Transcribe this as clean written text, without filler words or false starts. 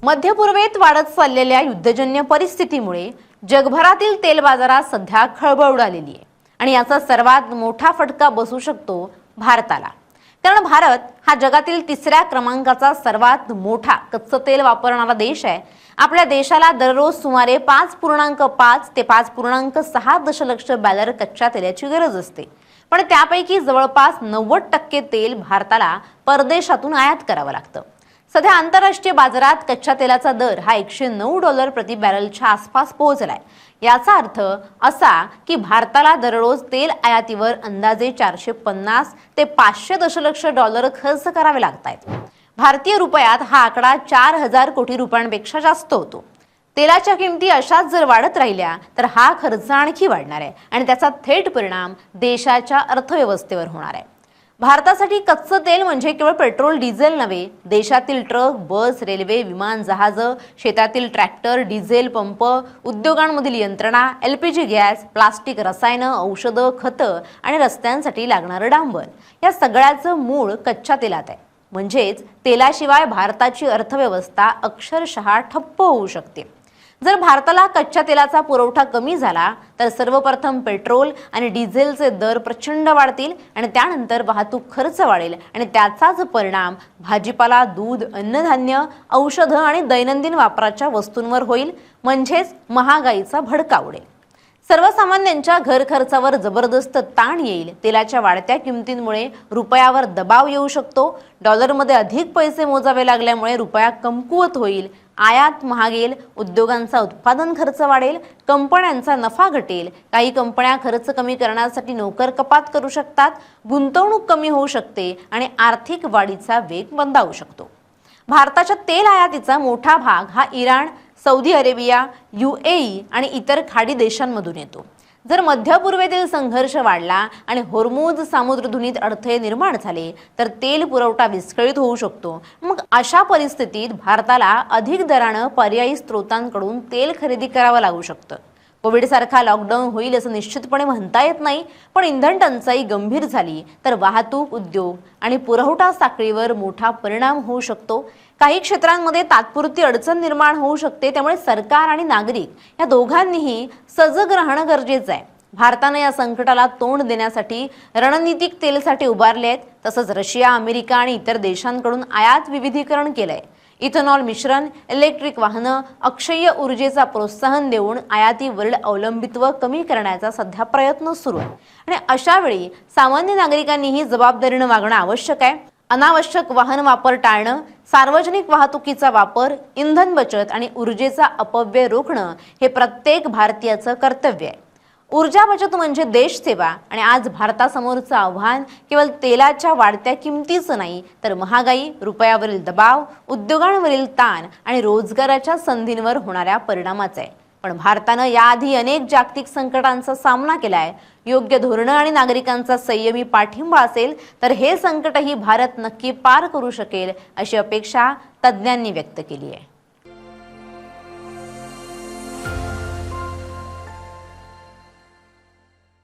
मध्य पूर्वेत वाढत चाललेल्या युद्धजन्य परिस्थितीमुळे जगभरातील तेल बाजारात सध्या खळबळ उडालेली आहे आणि याचा सर्वात मोठा फटका बसू शकतो भारताला। कारण भारत हा जगातील तिसऱ्या क्रमांकाचा सर्वात मोठा कच्चं तेल वापरणारा देश आहे। आपल्या देशाला दररोज सुमारे 5.5 ते 5.6 दशलक्ष बॅरल कच्च्या तेलाची गरज असते, पण त्यापैकी जवळपास 90% तेल भारताला परदेशातून आयात करावं लागतं। सध्या आंतरराष्ट्रीय बाजारात कच्च्या तेलाचा दर हा $109 प्रति बॅरलच्या आसपास पोहोचलाय। याचा अर्थ असा की भारताला दररोज तेल आयातीवर अंदाजे 450 ते 500 दशलक्ष डॉलर खर्च करावे लागतात। भारतीय रुपयात हा आकडा 4000 कोटी रुपयांपेक्षा जास्त होतो। तेलाच्या किमती अशाच जर वाढत राहिल्या तर हा खर्च आणखी वाढणार आहे आणि त्याचा थेट परिणाम देशाच्या अर्थव्यवस्थेवर होणार आहे। भारतासाठी कच्चं तेल म्हणजे केवळ पेट्रोल डिझेल नव्हे, देशातील ट्रक, बस, रेल्वे, विमान, जहाज, शेतातील ट्रॅक्टर, डिझेल पंप, उद्योगांमधील यंत्रणा, LPG गॅस, प्लास्टिक, रसायनं, औषधं, खतं आणि रस्त्यांसाठी लागणारं डांबर, या सगळ्याचं मूळ कच्च्या तेलात आहे। म्हणजेच तेलाशिवाय भारताची अर्थव्यवस्था अक्षरशः ठप्प होऊ शकते। जर भारताला कच्च्या तेलाचा पुरवठा कमी झाला तर सर्वप्रथम पेट्रोल आणि डिझेलचे दर प्रचंड वाढतील आणि त्यानंतर वाहतूक खर्च वाढेल आणि त्याचाच परिणाम भाजीपाला, दूध, अन्नधान्य, औषधं आणि दैनंदिन वापराच्या वस्तूंवर होईल, म्हणजेच महागाईचा भडका उडेल। सर्वसामान्यांच्या घर खर्चावर जबरदस्त ताण येईल। तेलाच्या वाढत्या किमतींमुळे रुपयावर दबाव येऊ शकतो। डॉलरमध्ये अधिक पैसे मोजावे लागल्यामुळे रुपया कमकुवत होईल, आयात महागेल, उद्योगांचा उत्पादन खर्च वाढेल, कंपन्यांचा नफा घटेल, काही कंपन्या खर्च कमी करण्यासाठी नोकर कपात करू शकतात, गुंतवणूक कमी होऊ शकते आणि आर्थिक वाढीचा वेग मंदावू शकतो। भारताच्या तेल आयातीचा मोठा भाग हा इराण, सौदी अरेबिया, UAE आणि इतर खाडी देशांमधून येतो। जर मध्य पूर्वेतील संघर्ष वाढला आणि होर्मुझ सामुद्रधुनीत अडथळे निर्माण झाले तर तेल पुरवठा विस्कळीत होऊ शकतो। मग अशा परिस्थितीत भारताला अधिक दराने पर्यायी स्रोतांकडून तेल खरेदी करावं लागू शकतं। कोविडसारखा लॉकडाऊन होईल असं निश्चितपणे म्हणता येत नाही, पण इंधन टंचाई गंभीर झाली तर वाहतूक, उद्योग आणि पुरवठा साखळीवर मोठा परिणाम होऊ शकतो। काही क्षेत्रांमध्ये तात्पुरती अडचण निर्माण होऊ शकते, त्यामुळे सरकार आणि नागरिक या दोघांनीही सजग राहणं गरजेचं आहे। भारताने या संकटाला तोंड देण्यासाठी रणनीतिक तेलसाठे उभारले आहेत। तसंच रशिया, अमेरिका आणि इतर देशांकडून आयात विविधीकरण केलंय। इथेनॉल मिश्रण, इलेक्ट्रिक वाहनं, अक्षय ऊर्जेचा प्रोत्साहन देऊन आयातीवरील अवलंबित्व कमी करण्याचा सध्या प्रयत्न सुरू आहे आणि अशा वेळी सामान्य नागरिकांनीही जबाबदारीने वागणं आवश्यक आहे। अनावश्यक वाहन वापर टाळणं, सार्वजनिक वाहतुकीचा वापर, इंधन बचत आणि ऊर्जेचा अपव्यय रोखणं हे प्रत्येक भारतीयाचं कर्तव्य आहे। ऊर्जा बचत म्हणजे देश सेवा आणि आज भारतासमोरचं आव्हान केवळ तेलाच्या वाढत्या किमतीचं नाही तर महागाई, रुपयावरील दबाव, उद्योगांवरील ताण आणि रोजगाराच्या संधींवर होणाऱ्या परिणामाचं आहे। पण भारतानं याआधी अनेक जागतिक संकटांचा सामना केलाय। योग्य धोरणं आणि नागरिकांचा संयमी पाठिंबा असेल तर हे संकटही भारत नक्की पार करू शकेल अशी अपेक्षा तज्ज्ञांनी व्यक्त केली आहे।